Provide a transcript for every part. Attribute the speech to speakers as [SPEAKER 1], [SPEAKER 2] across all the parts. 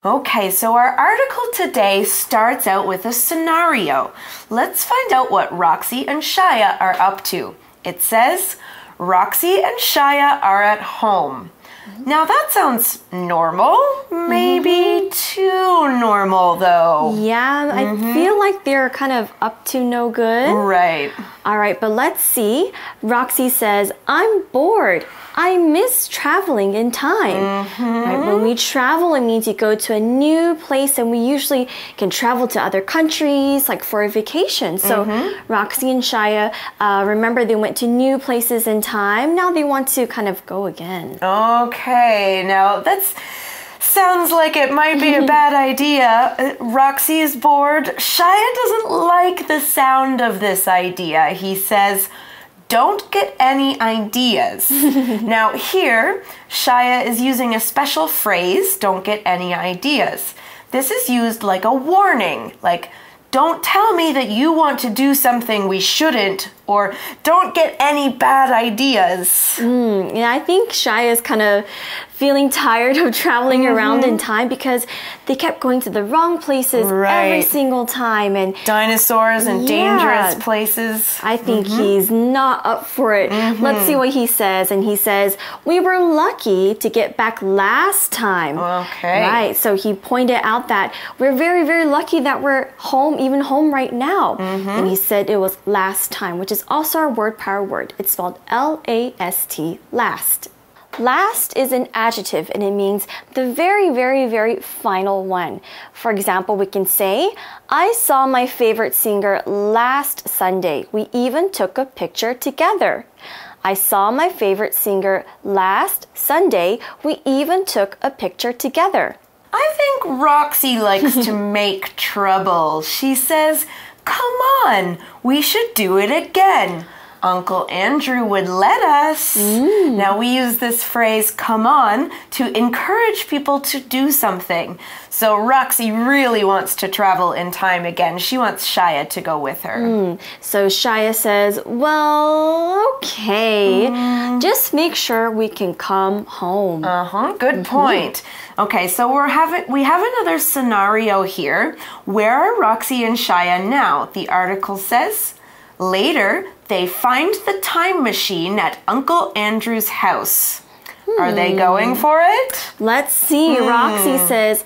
[SPEAKER 1] Okay, so our article today starts out with a scenario. Let's find out what Roxy and Shaya are up to. It says, Roxy and Shaya are at home. Now that sounds normal, maybe too normal though.
[SPEAKER 2] Yeah, I feel like they're kind of up to no good.
[SPEAKER 1] Right.
[SPEAKER 2] All right, but let's see. Roxy says, I'm bored. I miss traveling in time. Right, when we travel, it means you go to a new place, and we usually can travel to other countries, like for a vacation. So Roxy and Shaya, remember they went to new places in time. Now they want to kind of go again.
[SPEAKER 1] Okay, now that's sounds like it might be a bad idea. Roxy is bored. Shaya doesn't like the sound of this idea. He says, don't get any ideas. Now here, Shaya is using a special phrase, don't get any ideas. This is used like a warning, like, don't tell me that you want to do something we shouldn't, or don't get any bad ideas.
[SPEAKER 2] Yeah, I think Shaya is kind of feeling tired of traveling around in time because they kept going to the wrong places every single time. And
[SPEAKER 1] dinosaurs and dangerous places.
[SPEAKER 2] I think he's not up for it. Let's see what he says. And he says, we were lucky to get back last time.
[SPEAKER 1] Okay.
[SPEAKER 2] Right, so he pointed out that we're very, very lucky that we're home, even home right now. And he said it was last time, which is also our word power word. It's spelled L-A-S-T, last. Last is an adjective, and it means the very, very, very final one. For example, we can say, I saw my favorite singer last Sunday. We even took a picture together. I saw my favorite singer last Sunday. We even took a picture together.
[SPEAKER 1] I think Roxy likes to make trouble. She says, come on, we should do it again. Uncle Andrew would let us. Now we use this phrase, come on, to encourage people to do something. So Roxy really wants to travel in time again. She wants Shaya to go with her.
[SPEAKER 2] So Shaya says, well, okay, just make sure we can come home.
[SPEAKER 1] Good point. Okay, so we have another scenario here. Where are Roxy and Shaya now? The article says, later, they find the time machine at Uncle Andrew's house. Are they going for it?
[SPEAKER 2] Let's see. Roxy says,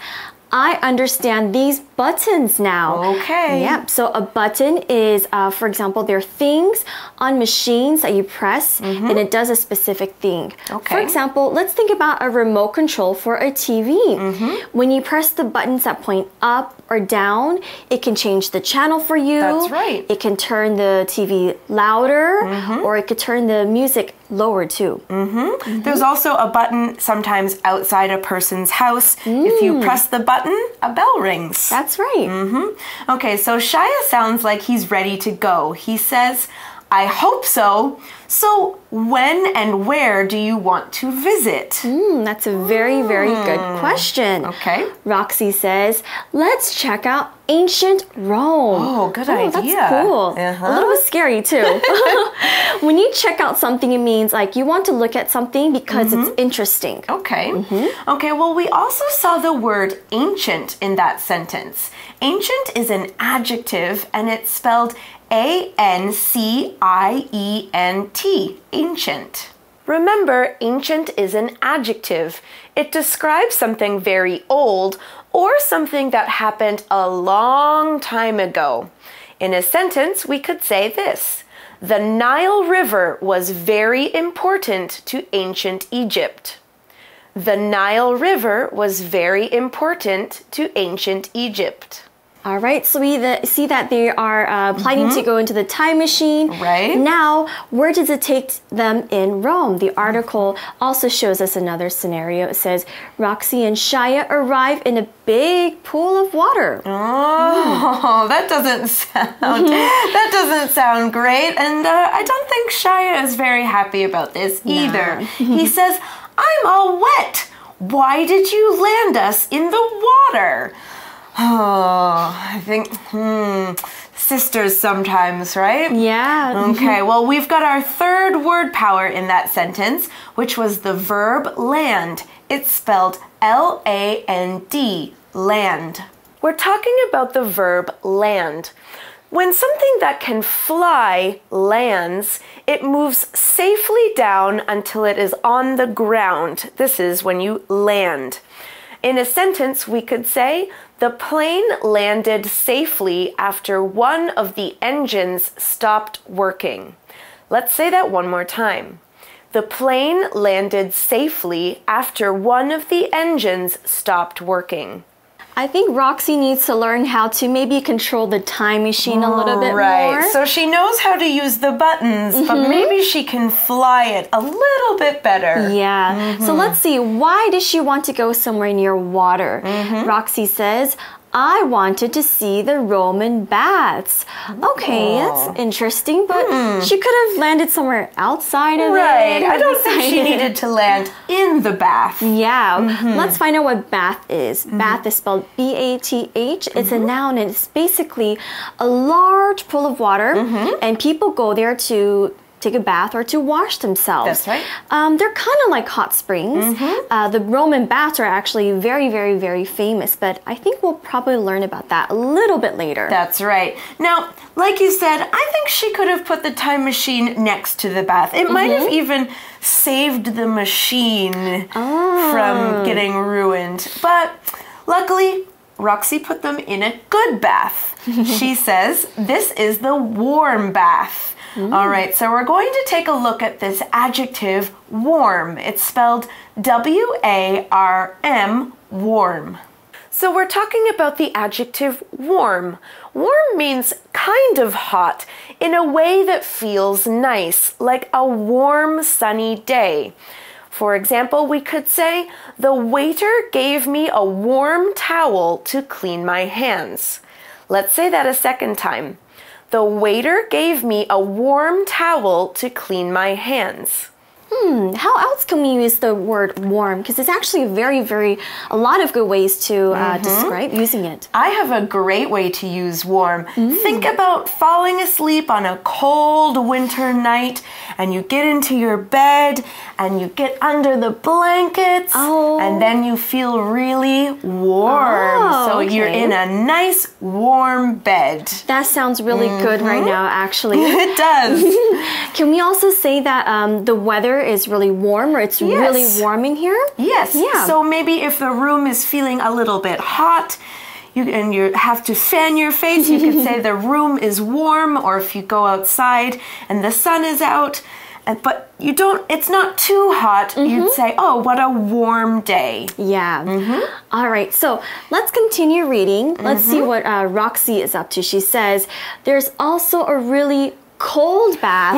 [SPEAKER 2] I understand these buttons now.
[SPEAKER 1] Okay.
[SPEAKER 2] Yep. So a button is, for example, there are things on machines that you press and it does a specific thing.
[SPEAKER 1] Okay.
[SPEAKER 2] For example, let's think about a remote control for a TV. When you press the buttons that point up or down, it can change the channel for you.
[SPEAKER 1] That's right.
[SPEAKER 2] It can turn the TV louder or it could turn the music lower too.
[SPEAKER 1] There's also a button sometimes outside a person's house. If you press the button, a bell rings.
[SPEAKER 2] That's right.
[SPEAKER 1] Okay, so Shaya sounds like he's ready to go. He says, I hope so. So when and where do you want to visit?
[SPEAKER 2] That's a very, very good question.
[SPEAKER 1] Okay.
[SPEAKER 2] Roxy says, let's check out ancient Rome.
[SPEAKER 1] Oh, good idea.
[SPEAKER 2] That's cool. A little bit scary too. When you check out something, it means like you want to look at something because it's interesting.
[SPEAKER 1] Okay. Okay, well, we also saw the word ancient in that sentence. Ancient is an adjective and it's spelled A-N-C-I-E-N-T, ancient. Remember, ancient is an adjective. It describes something very old or something that happened a long time ago. In a sentence, we could say this: the Nile River was very important to ancient Egypt. The Nile River was very important to ancient Egypt.
[SPEAKER 2] All right, so we see that they are planning to go into the time machine.
[SPEAKER 1] Right.
[SPEAKER 2] Now, where does it take them in Rome? The article also shows us another scenario. It says, Roxy and Shaya arrive in a big pool of water.
[SPEAKER 1] Oh, that doesn't sound great. And I don't think Shaya is very happy about this either. He says, I'm all wet. Why did you land us in the water? Oh, I think, sisters sometimes, right?
[SPEAKER 2] Yeah.
[SPEAKER 1] Okay, well, we've got our third word power in that sentence, which was the verb land. It's spelled L-A-N-D, land. We're talking about the verb land. When something that can fly lands, it moves safely down until it is on the ground. This is when you land. In a sentence, we could say, the plane landed safely after one of the engines stopped working. Let's say that one more time. The plane landed safely after one of the engines stopped working.
[SPEAKER 2] I think Roxy needs to learn how to maybe control the time machine a little bit more.
[SPEAKER 1] Right, so she knows how to use the buttons, but maybe she can fly it a little bit better.
[SPEAKER 2] Yeah, so let's see, why does she want to go somewhere near water? Roxy says, I wanted to see the Roman baths. Okay, that's interesting, but she could have landed somewhere outside of it.
[SPEAKER 1] Right, I don't think she needed to land in the bath.
[SPEAKER 2] Yeah, let's find out what bath is. Bath is spelled B-A-T-H. It's a noun and it's basically a large pool of water and people go there to take a bath or to wash themselves.
[SPEAKER 1] That's right.
[SPEAKER 2] They're kind of like hot springs. The Roman baths are actually very, very, very famous, but I think we'll probably learn about that a little bit later.
[SPEAKER 1] That's right. Now, like you said, I think she could have put the time machine next to the bath. It might have even saved the machine from getting ruined. But luckily, Roxy put them in a good bath. She says, this is the warm bath. All right, so we're going to take a look at this adjective, warm. It's spelled W-A-R-M, warm. So we're talking about the adjective warm. Warm means kind of hot in a way that feels nice, like a warm, sunny day. For example, we could say, the waiter gave me a warm towel to clean my hands. Let's say that a second time. The waiter gave me a warm towel to clean my hands.
[SPEAKER 2] How else can we use the word warm? Because it's actually a lot of good ways to describe using it.
[SPEAKER 1] I have a great way to use warm. Think about falling asleep on a cold winter night and you get into your bed and you get under the blankets and then you feel really warm. So you're in a nice warm bed.
[SPEAKER 2] That sounds really good right now, actually.
[SPEAKER 1] It does.
[SPEAKER 2] Can we also say that the weather is really warm or it's really warm in here?
[SPEAKER 1] Yes.
[SPEAKER 2] Yeah.
[SPEAKER 1] So maybe if the room is feeling a little bit hot and you have to fan your face, you could say the room is warm, or if you go outside and the sun is out, but it's not too hot, you'd say, oh, what a warm day.
[SPEAKER 2] Yeah. All right, so let's continue reading. Let's see what Roxy is up to. She says, there's also a really cold bath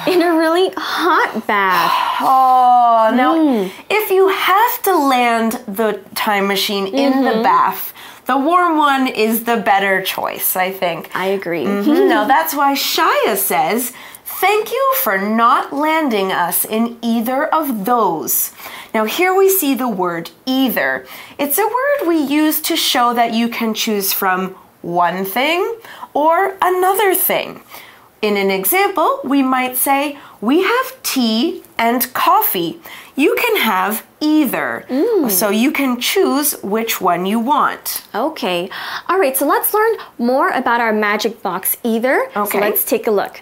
[SPEAKER 2] in a really hot bath.
[SPEAKER 1] Now, if you have to land the time machine in the bath, the warm one is the better choice, I think.
[SPEAKER 2] I agree.
[SPEAKER 1] Now, that's why Shia says, thank you for not landing us in either of those. Now, here we see the word either. It's a word we use to show that you can choose from one thing or another thing. In an example, we might say, we have tea and coffee. You can have either. So you can choose which one you want.
[SPEAKER 2] Okay. All right, so let's learn more about our magic box either.
[SPEAKER 1] Okay.
[SPEAKER 2] So let's take a look.